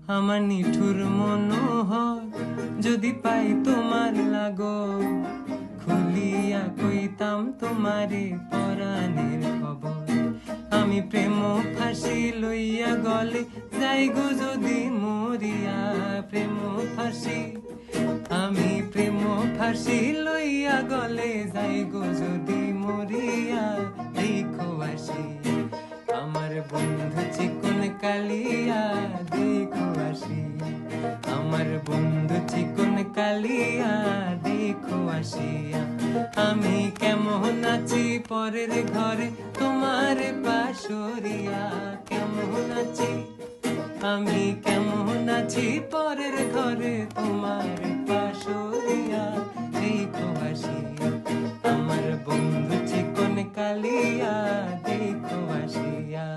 আমার নিঠুর মনোহর যদি পাই তোমার লাগো, খুলিয়া কইতাম তোমারে পরাণের খবর। আমি প্রেম ফাঁসি লইয়া গলে যাই গো যদি মরিয়া, প্রেম ফাঁসি, আমি প্রেম ফাঁসি লইয়া গলে যাই গো যদি মরিয়া। দেখো আসি আমার বন্ধু চিকন কালিয়া, দেখো আসি আমার বন্ধু চিকন কালিয়া, দেখো আসিয়া। আমি কেমন আছি পরের ঘরে তোমার পাশরিয়া, কেমন আছি আমি কেমন আছি পরের ঘরে তোমার পাশরিয়া। দেখো আসিয়া আমার বন্ধু চিকন কালিয়া, দেখো আসিয়া।